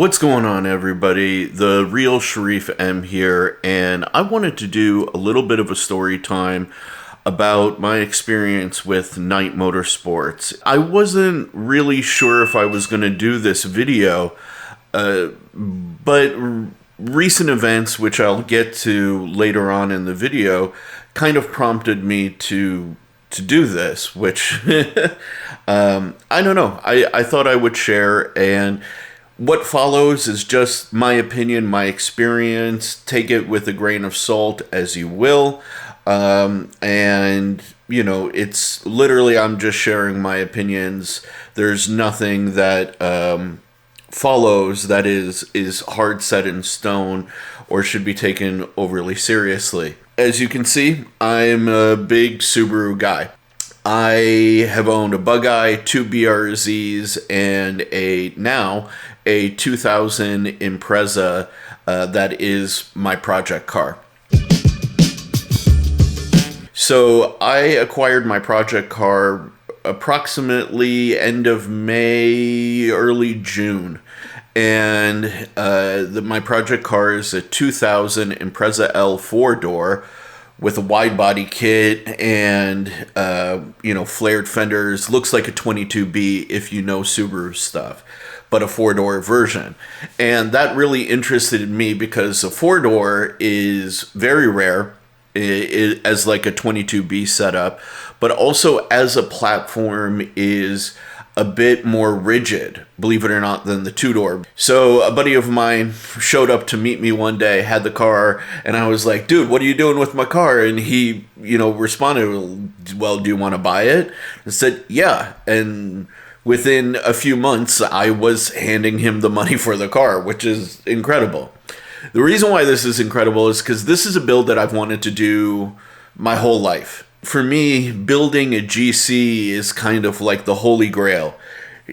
What's going on, everybody? TheRealSherifM here, and I wanted to do a little bit of a story time about my experience with Night Motorsports. I wasn't really sure if I was going to do this video, but recent events, which I'll get to later on in the video, kind of prompted me to do this, which I don't know. I thought I would share, and what follows is just my opinion, my experience. Take it with a grain of salt as you will. And, you know, it's literally, I'm just sharing my opinions. There's nothing that follows that is hard set in stone or should be taken overly seriously. As you can see, I'm a big Subaru guy. I have owned a Bug-Eye, 2 BRZs, and now a 2000 Impreza that is my project car. So I acquired my project car approximately end of May, early June. And my project car is a 2000 Impreza L 4-door with a wide body kit and, flared fenders. Looks like a 22B if you know Subaru stuff, but a 4-door version. And that really interested me because a 4-door is very rare as like a 22B setup, but also as a platform is a bit more rigid, believe it or not, than the 2-door. So a buddy of mine showed up to meet me one day, had the car, and I was like, dude, what are you doing with my car? And he, responded, well, do you want to buy it? I said, yeah. And within a few months, I was handing him the money for the car, which is incredible. The reason why this is incredible is because this is a build that I've wanted to do my whole life. For me, building a GC is kind of like the holy grail.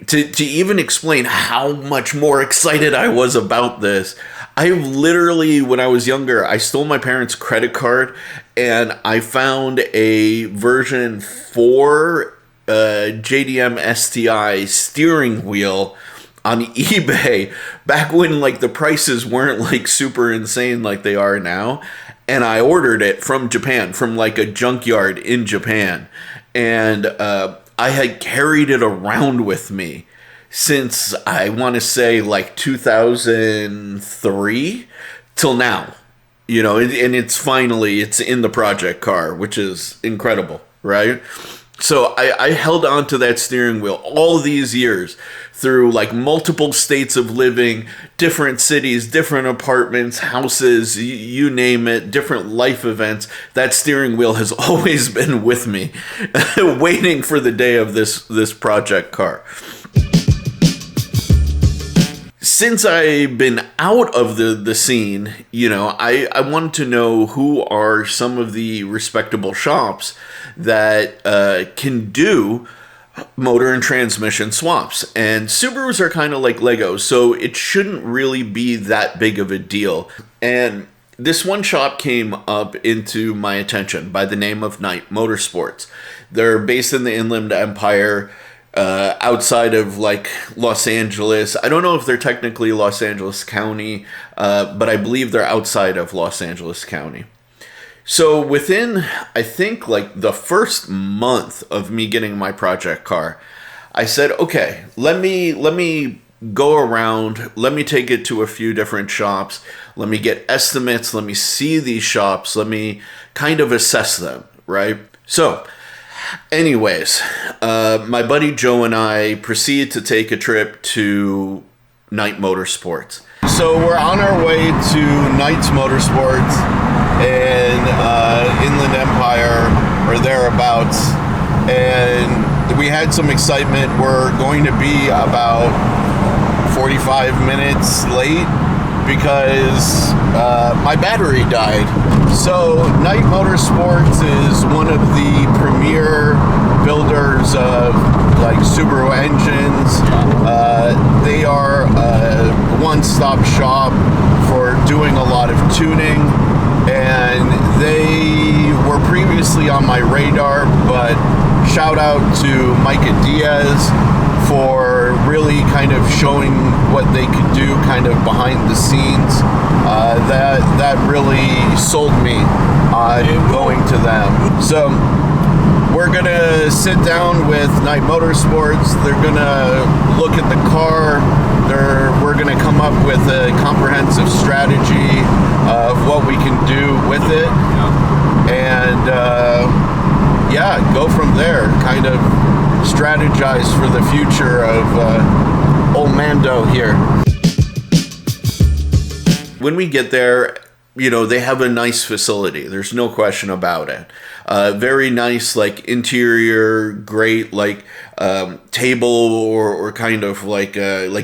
To even explain how much more excited I was about this, I literally, when I was younger, I stole my parents' credit card and I found a version 4 JDM STI steering wheel on eBay back when like the prices weren't like super insane like they are now. And I ordered it from Japan, from like a junkyard in Japan. And I had carried it around with me since I want to say like 2003 till now. And it's in the project car, which is incredible, right? So I held on to that steering wheel all these years through like multiple states of living, different cities, different apartments, houses, you name it, different life events. That steering wheel has always been with me, waiting for the day of this project car. Since I've been out of the scene, I wanted to know who are some of the respectable shops that can do motor and transmission swaps. And Subarus are kind of like Legos, so it shouldn't really be that big of a deal. And this one shop came up into my attention by the name of Night Motorsports. They're based in the Inland Empire, outside of like Los Angeles. I don't know if they're technically Los Angeles County, but I believe they're outside of Los Angeles County. So within, I think, like the first month of me getting my project car, I said, okay, let me go around, let me take it to a few different shops, let me get estimates, let me see these shops, let me kind of assess them, right? So anyways, my buddy Joe and I proceeded to take a trip to Night Motorsports. So we're on our way to Night Motorsports in Inland Empire or thereabouts, and we had some excitement. We're going to be about 45 minutes late because my battery died. So Night Motorsports is one of the premier builders of like Subaru engines. They are a one-stop shop for doing a lot of tuning, and they were previously on my radar, but shout out to Micah Diaz for really kind of showing what they could do kind of behind the scenes. That really sold me on going to them. So we're gonna sit down with Night Motorsports. They're gonna look at the car. We're gonna come up with a comprehensive strategy of what we can do with it, and yeah, go from there. Kind of strategize for the future of old Mando here. When we get there, you know, they have a nice facility. There's no question about it. Very nice, like, interior, great, like, table or kind of like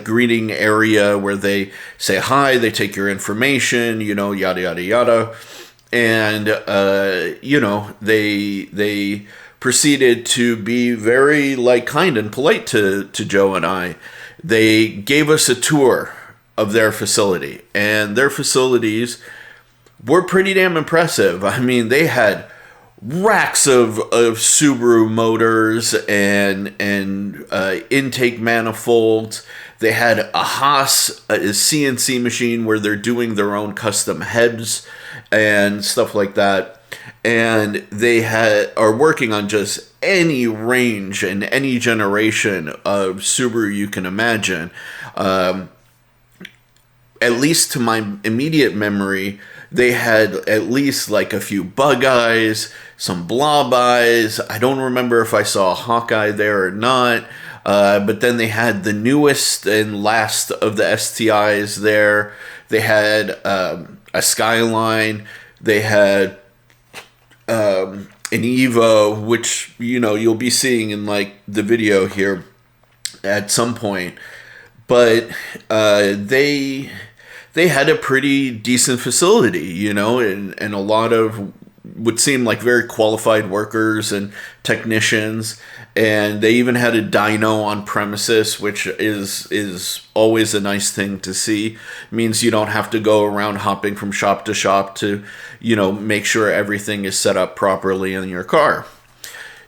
greeting area where they say hi, they take your information, you know, yada, yada, yada. And, you know, they proceeded to be very, like, kind and polite to Joe and I. They gave us a tour of their facility, and their facilities were pretty damn impressive. I mean, they had racks of Subaru motors and intake manifolds. They had a Haas, a CNC machine where they're doing their own custom heads and stuff like that. And they are working on just any range and any generation of Subaru you can imagine. At least to my immediate memory, they had at least like a few bug eyes, some blob eyes. I don't remember if I saw a Hawkeye there or not. But then they had the newest and last of the STIs there. They had a Skyline. They had an Evo, which, you know, you'll be seeing in like the video here at some point. But they had a pretty decent facility, you know, and a lot of would seem like very qualified workers and technicians. And they even had a dyno on premises, which is always a nice thing to see. It means you don't have to go around hopping from shop to shop to, you know, make sure everything is set up properly in your car.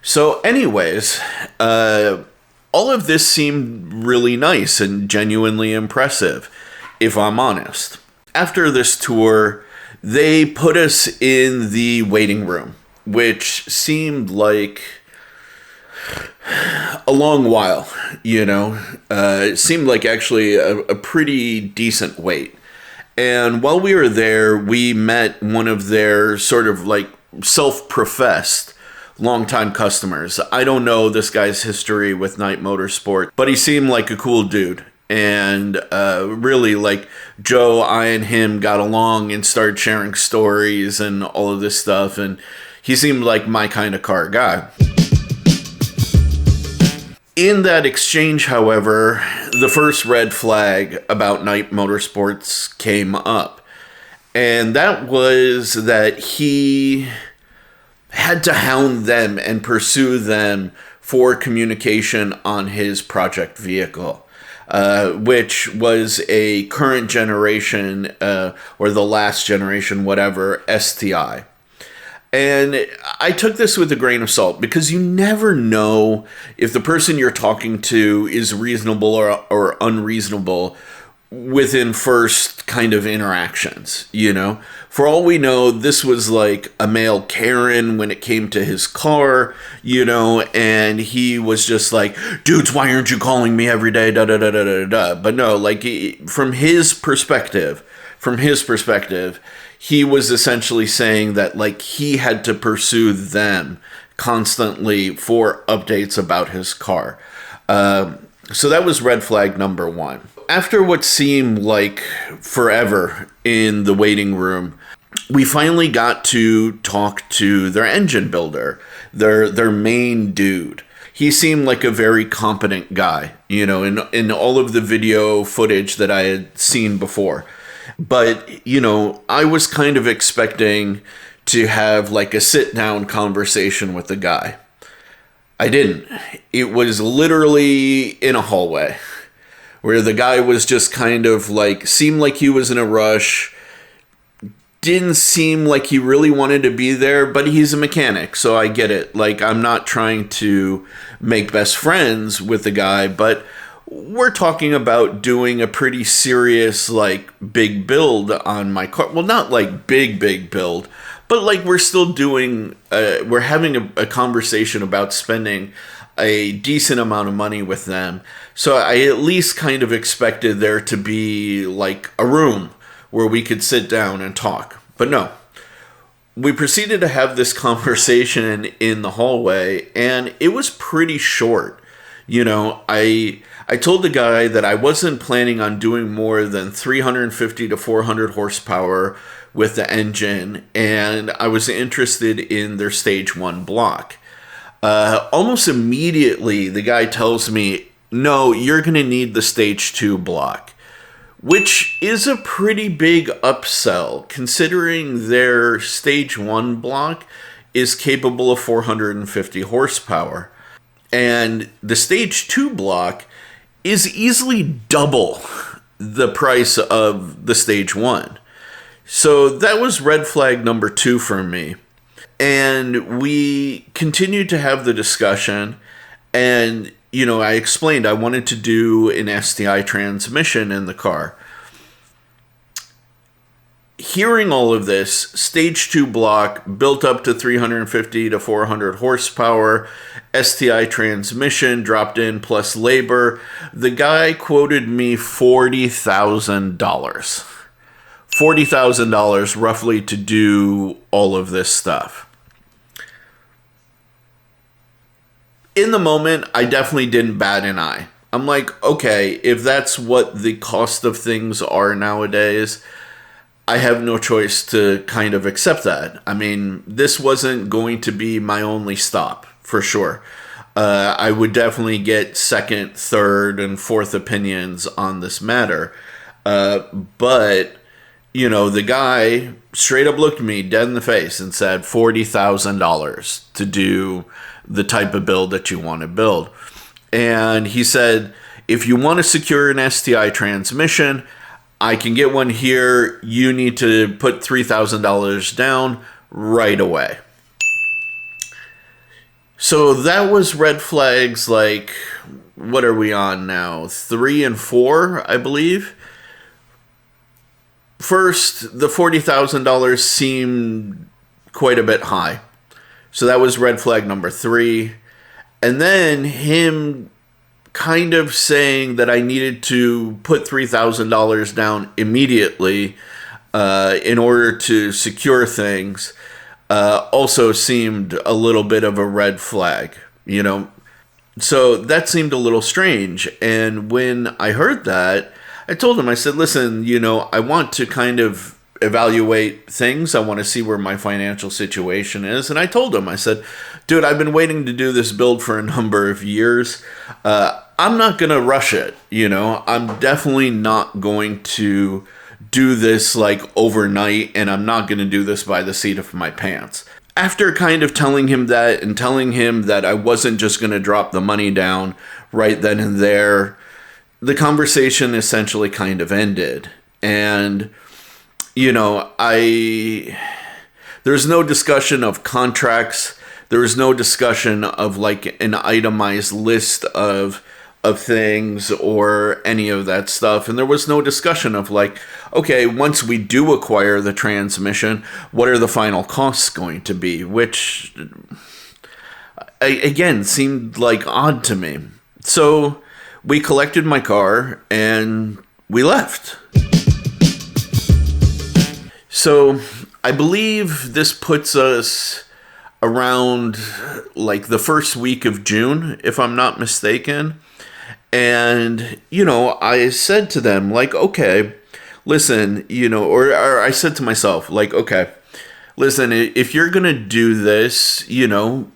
So anyways, all of this seemed really nice and genuinely impressive, if I'm honest. After this tour, they put us in the waiting room, which seemed like a long while, you know. It seemed like actually a pretty decent wait. And while we were there, we met one of their sort of like self-professed longtime customers. I don't know this guy's history with Night Motorsport, but he seemed like a cool dude. And really, like, Joe, I and him got along and started sharing stories and all of this stuff. And he seemed like my kind of car guy. In that exchange, however, the first red flag about Night Motorsports came up. And that was that he had to hound them and pursue them for communication on his project vehicle. Which was a current generation, or the last generation, whatever, STI. And I took this with a grain of salt, because you never know if the person you're talking to is reasonable or unreasonable within first kind of interactions, you know? For all we know, this was like a male Karen when it came to his car, you know, and he was just like, dudes, why aren't you calling me every day, da da da da da da. But no, like, from his perspective, he was essentially saying that, like, he had to pursue them constantly for updates about his car. So that was red flag number one. After what seemed like forever in the waiting room, we finally got to talk to their engine builder, their main dude. He seemed like a very competent guy, you know, in all of the video footage that I had seen before. But, you know, I was kind of expecting to have like a sit-down conversation with the guy. I didn't. It was literally in a hallway where the guy was just kind of like, seemed like he was in a rush, didn't seem like he really wanted to be there, but he's a mechanic, so I get it. Like, I'm not trying to make best friends with the guy, but we're talking about doing a pretty serious, like, big build on my car. Well, not like big build, but like we're still doing, we're having a conversation about spending a decent amount of money with them. So I at least kind of expected there to be like a room where we could sit down and talk. But no. We proceeded to have this conversation in the hallway, and it was pretty short. You know, I told the guy that I wasn't planning on doing more than 350 to 400 horsepower with the engine, and I was interested in their stage 1 block. Almost immediately, the guy tells me, no, you're going to need the stage 2 block, which is a pretty big upsell considering their stage 1 block is capable of 450 horsepower. And the stage 2 block is easily double the price of the stage 1. So that was red flag number 2 for me. And we continued to have the discussion, and, you know, I explained I wanted to do an STI transmission in the car. Hearing all of this, stage 2 block built up to 350 to 400 horsepower, STI transmission dropped in plus labor, the guy quoted me $40,000. $40,000 roughly to do all of this stuff. In the moment, I definitely didn't bat an eye. I'm like, okay, if that's what the cost of things are nowadays, I have no choice to kind of accept that. I mean, this wasn't going to be my only stop, for sure. I would definitely get second, third, and fourth opinions on this matter. But, you know, the guy straight up looked me dead in the face and said $40,000 to do the type of build that you want to build. And he said, if you want to secure an STI transmission, I can get one here. You need to put $3,000 down right away. So that was red flags like, what are we on now? 3 and 4, I believe. First, the $40,000 seemed quite a bit high. So that was red flag number 3. And then him kind of saying that I needed to put $3,000 down immediately in order to secure things also seemed a little bit of a red flag, you know. So that seemed a little strange. And when I heard that, I told him, I said, listen, you know, I want to kind of evaluate things. I want to see where my financial situation is. And I told him, I said, dude, I've been waiting to do this build for a number of years. I'm not going to rush it. You know, I'm definitely not going to do this like overnight, and I'm not going to do this by the seat of my pants. After kind of telling him that and telling him that I wasn't just going to drop the money down right then and there, the conversation essentially kind of ended. And, you know, there's no discussion of contracts. There was no discussion of like an itemized list of things or any of that stuff. And there was no discussion of like, okay, once we do acquire the transmission, what are the final costs going to be? Which, again, seemed like odd to me. So we collected my car and we left. So I believe this puts us around like the first week of June, if I'm not mistaken. And, you know, I said to them, like, okay, listen, you know, or I said to myself, like, okay, listen, if you're going to do this, you know,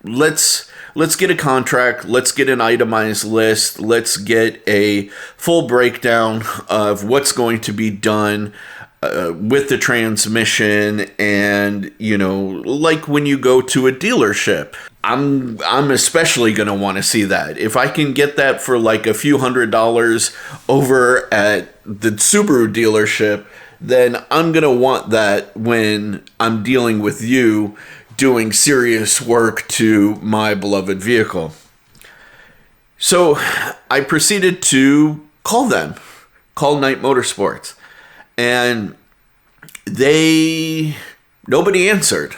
let's get a contract, let's get an itemized list, let's get a full breakdown of what's going to be done with the transmission. And, you know, like when you go to a dealership, I'm especially going to want to see that. If I can get that for like a few $100s over at the Subaru dealership, then I'm going to want that when I'm dealing with you doing serious work to my beloved vehicle. So I proceeded to call them, call Night Motorsports, and nobody answered.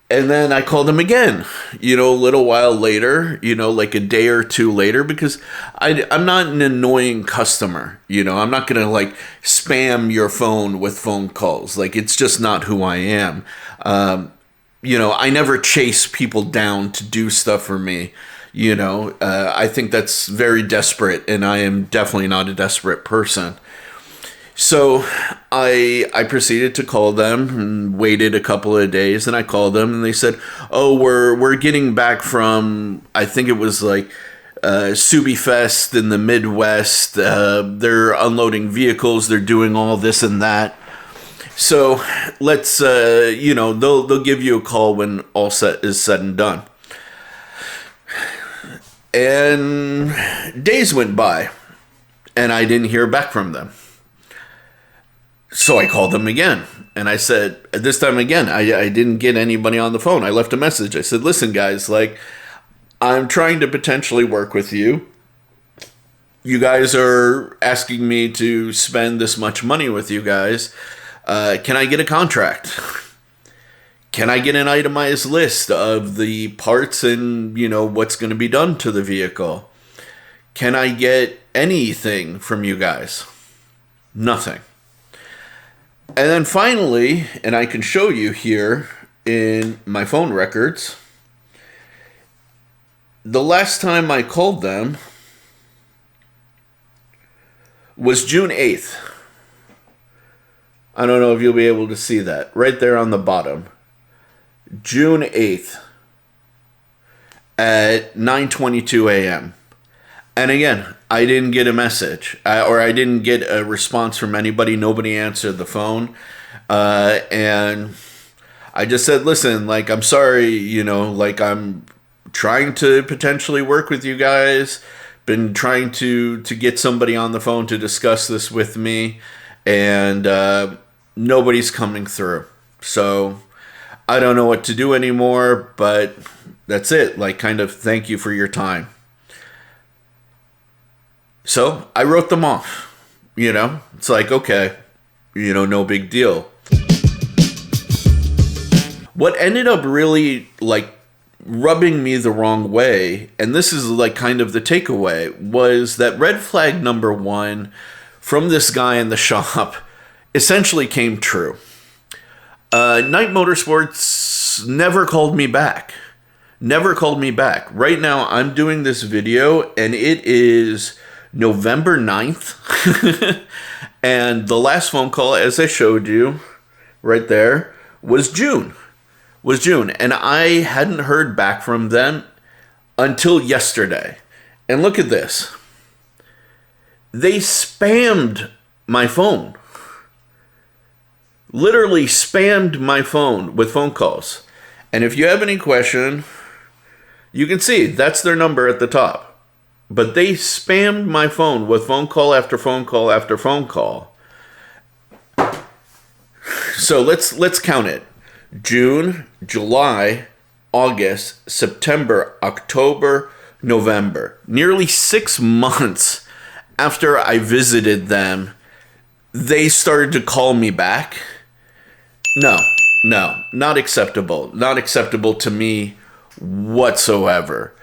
And then I called them again, a little while later, like a day or two later, because I'm not an annoying customer. I'm not going to like spam your phone with phone calls. Like, it's just not who I am. I never chase people down to do stuff for me. I think that's very desperate, and I am definitely not a desperate person. So I proceeded to call them and waited a couple of days, and I called them and they said, oh, we're getting back from, I think it was like Subi Fest in the Midwest. They're unloading vehicles. They're doing all this and that. So let's, they'll give you a call when all is said and done. And days went by and I didn't hear back from them. So I called them again, and I said, this time again, I didn't get anybody on the phone. I left a message. I said, listen, guys, like, I'm trying to potentially work with you. You guys are asking me to spend this much money with you guys. Can I get a contract? Can I get an itemized list of the parts and, what's going to be done to the vehicle? Can I get anything from you guys? Nothing. And then finally, and I can show you here in my phone records, the last time I called them was June 8th. I don't know if you'll be able to see that. Right there on the bottom. June 8th at 9:22 a.m. And again, I didn't get a message, or I didn't get a response from anybody. Nobody answered the phone. And I just said, listen, like, I'm sorry, like, I'm trying to potentially work with you guys. Been trying to get somebody on the phone to discuss this with me. And nobody's coming through. So I don't know what to do anymore, but that's it. Like, kind of thank you for your time. So I wrote them off, it's like, okay, no big deal. What ended up really like rubbing me the wrong way, and this is like kind of the takeaway, was that red flag number one from this guy in the shop essentially came true. Night Motorsports never called me back. Never called me back. Right now I'm doing this video and it is November 9th. And the last phone call, as I showed you right there, was June. And I hadn't heard back from them until yesterday. And look at this. They spammed my phone. Literally spammed my phone with phone calls. And if you have any question, you can see that's their number at the top. But they spammed my phone with phone call after phone call after phone call. So let's count it. June, July, August, September, October, November. Nearly 6 months after I visited them, they started to call me back. No, not acceptable. Not acceptable to me whatsoever.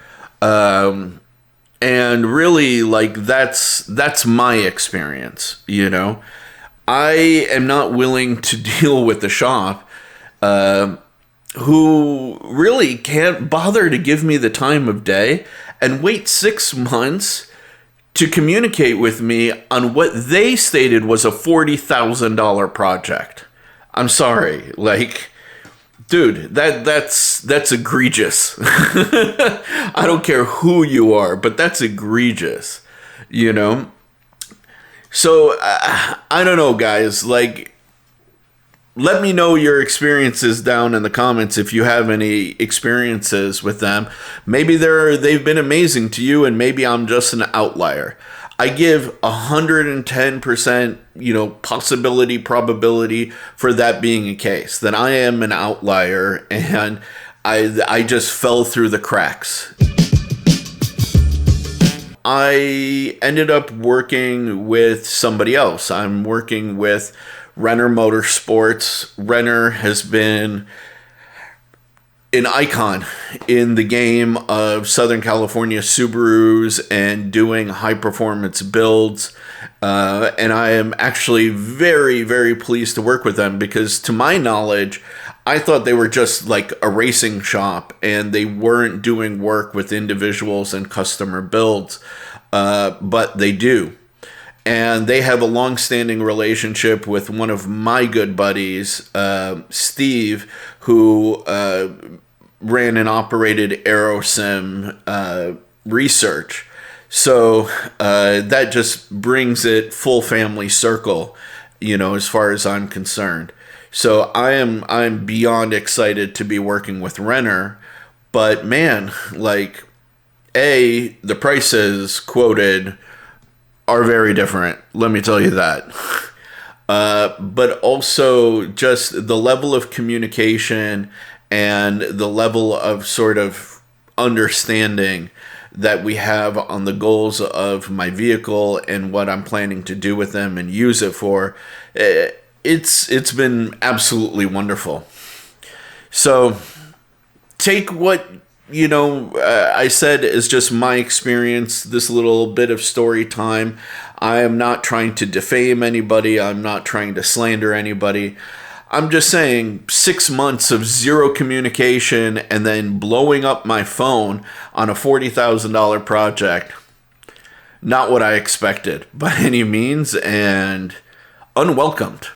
And really, like, that's my experience, I am not willing to deal with the shop who really can't bother to give me the time of day and wait 6 months to communicate with me on what they stated was a $40,000 project. I'm sorry, like, dude, that's egregious. I don't care who you are, but that's egregious, So, I don't know, guys, like, let me know your experiences down in the comments if you have any experiences with them. Maybe they've been amazing to you, and maybe I'm just an outlier. I give 110%, possibility, probability for that being a case, that I am an outlier and I just fell through the cracks. I ended up working with somebody else. I'm working with Renner Motorsports. Renner has been an icon in the game of Southern California Subarus and doing high performance builds. And I am actually very, very pleased to work with them because, to my knowledge, I thought they were just like a racing shop and they weren't doing work with individuals and customer builds, but they do. And they have a long-standing relationship with one of my good buddies, Steve, who ran and operated AeroSim research. So that just brings it full family circle, as far as I'm concerned. So I'm beyond excited to be working with Renner, but man, like, the prices quoted are very different. Let me tell you that. But also just the level of communication and the level of sort of understanding that we have on the goals of my vehicle and what I'm planning to do with them and use it for. It's been absolutely wonderful. So take what I said is just my experience, this little bit of story time. I am not trying to defame anybody. I'm not trying to slander anybody. I'm just saying 6 months of zero communication and then blowing up my phone on a $40,000 project. Not what I expected by any means, and unwelcomed.